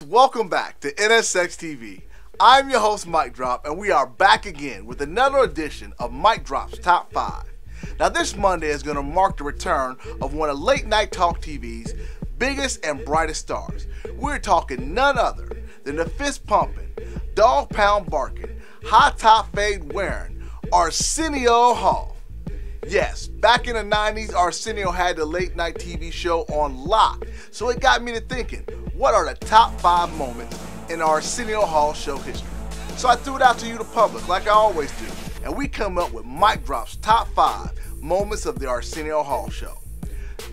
Welcome back to NXSTV. I'm your host, Mic Drop, and we are back again with another edition of Mic Drop's Top 5. Now, this Monday is going to mark the return of one of late night talk TV's biggest and brightest stars. We're talking none other than the fist pumping, dog pound barking, high top fade wearing Arsenio Hall. Yes, back in the 90s, Arsenio had the late night TV show on lock, so it got me to thinking, what are the top 5 moments in Arsenio Hall show history? So I threw it out to you, the public, like I always do, and we come up with Mic Drop's top 5 moments of the Arsenio Hall show.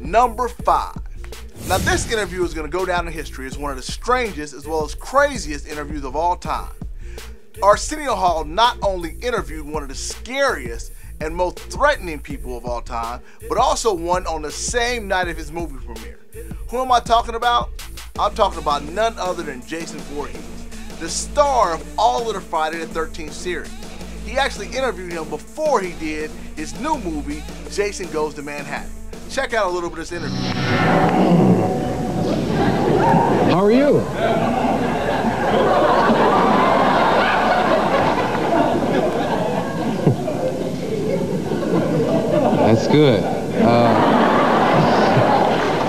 Number 5. Now, this interview is going to go down in history as one of the strangest as well as craziest interviews of all time. Arsenio Hall not only interviewed one of the scariest and most threatening people of all time, but also one on the same night of his movie premiere. Who am I talking about? I'm talking about none other than Jason Voorhees, the star of all of the Friday the 13th series. He actually interviewed him before he did his new movie, Jason Goes to Manhattan. Check out a little bit of this interview. How are you? That's good.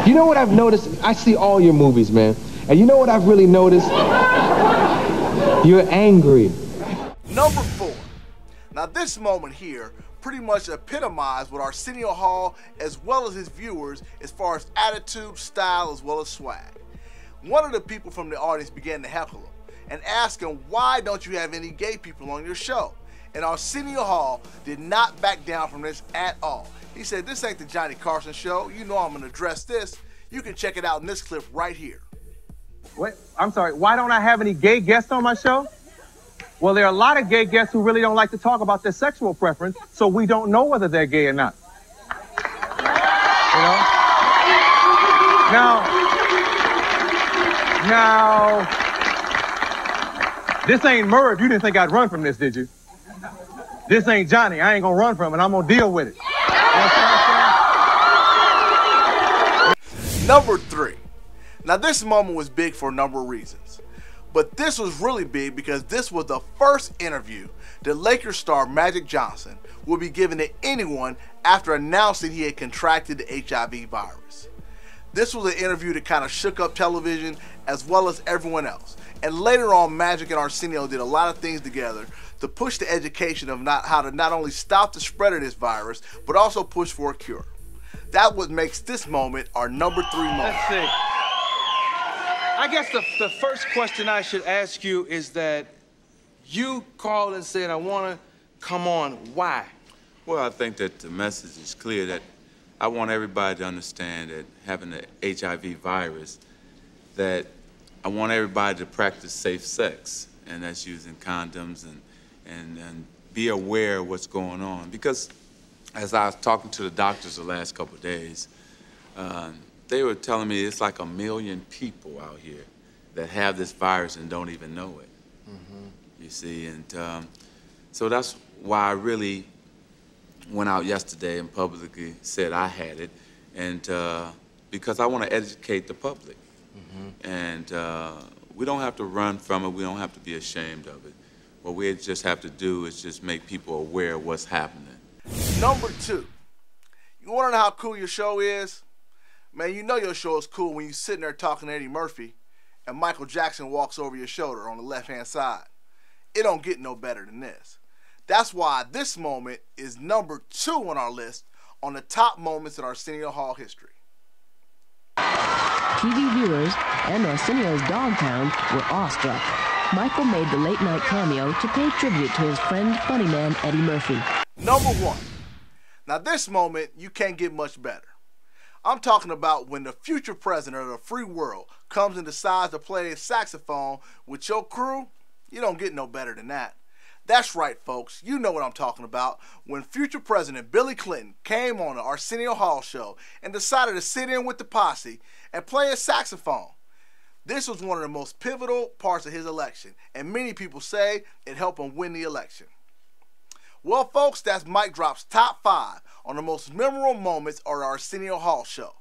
You know what I've noticed? I see all your movies, man. And you know what I've really noticed? You're angry. Number 4. Now, this moment here pretty much epitomized what Arsenio Hall, as well as his viewers, as far as attitude, style, as well as swag. One of the people from the audience began to heckle him and ask him, why don't you have any gay people on your show? And Arsenio Hall did not back down from this at all. He said, this ain't the Johnny Carson show. You know I'm going to address this. You can check it out in this clip right here. Wait, I'm sorry, why don't I have any gay guests on my show? Well, there are a lot of gay guests who really don't like to talk about their sexual preference, so we don't know whether they're gay or not. You know? Now, this ain't Merv. You didn't think I'd run from this, did you? This ain't Johnny. I ain't gonna run from it. I'm gonna deal with it. Number 3. Now, this moment was big for a number of reasons, but this was really big because this was the first interview that Lakers star Magic Johnson would be given to anyone after announcing he had contracted the HIV virus. This was an interview that kind of shook up television as well as everyone else. And later on, Magic and Arsenio did a lot of things together to push the education of how to not only stop the spread of this virus, but also push for a cure. That's what makes this moment our number 3 moment. Let's see. I guess the first question I should ask you is that you called and said, I want to come on. Why? Well, I think that the message is clear that I want everybody to understand that having the HIV virus, that I want everybody to practice safe sex, and that's using condoms and be aware of what's going on. Because as I was talking to the doctors the last couple of days, they were telling me it's like 1 million people out here that have this virus and don't even know it. You see, and so that's why I really went out yesterday and publicly said I had it, and because I want to educate the public. And we don't have to run from it. We don't have to be ashamed of it. What we just have to do is just make people aware of what's happening. Number 2. You want to know how cool your show is? Man, you know your show is cool when you're sitting there talking to Eddie Murphy and Michael Jackson walks over your shoulder on the left-hand side. It don't get no better than this. That's why this moment is number 2 on our list on the top moments in Arsenio Hall history. TV viewers and Arsenio's dog pound were awestruck. Michael made the late-night cameo to pay tribute to his friend, funny man Eddie Murphy. Number 1. Now, this moment, you can't get much better. I'm talking about when the future president of the free world comes and decides to play a saxophone with your crew. You don't get no better than that. That's right, folks. You know what I'm talking about. When future President Billy Clinton came on the Arsenio Hall show and decided to sit in with the posse and play a saxophone. This was one of the most pivotal parts of his election, and many people say it helped him win the election. Well, folks, that's Mic Drop's top 5 on the most memorable moments of the Arsenio Hall show.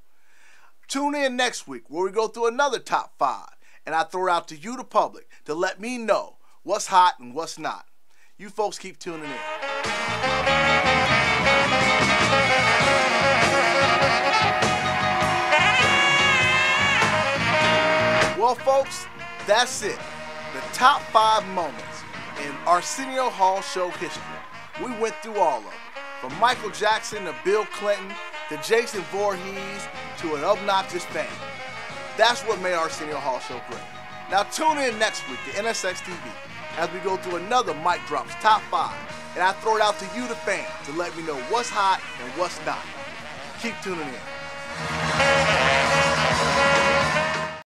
Tune in next week where we go through another top 5 and I throw it out to you, the public, to let me know what's hot and what's not. You folks keep tuning in. Well, folks, that's it. The top 5 moments in Arsenio Hall show history. We went through all of them. From Michael Jackson to Bill Clinton to Jason Voorhees to an obnoxious fan. That's what made Arsenio Hall show great. Now tune in next week to NXSTV as we go through another Mic Drops top 5, and I throw it out to you, the fans, to let me know what's hot and what's not. Keep tuning in.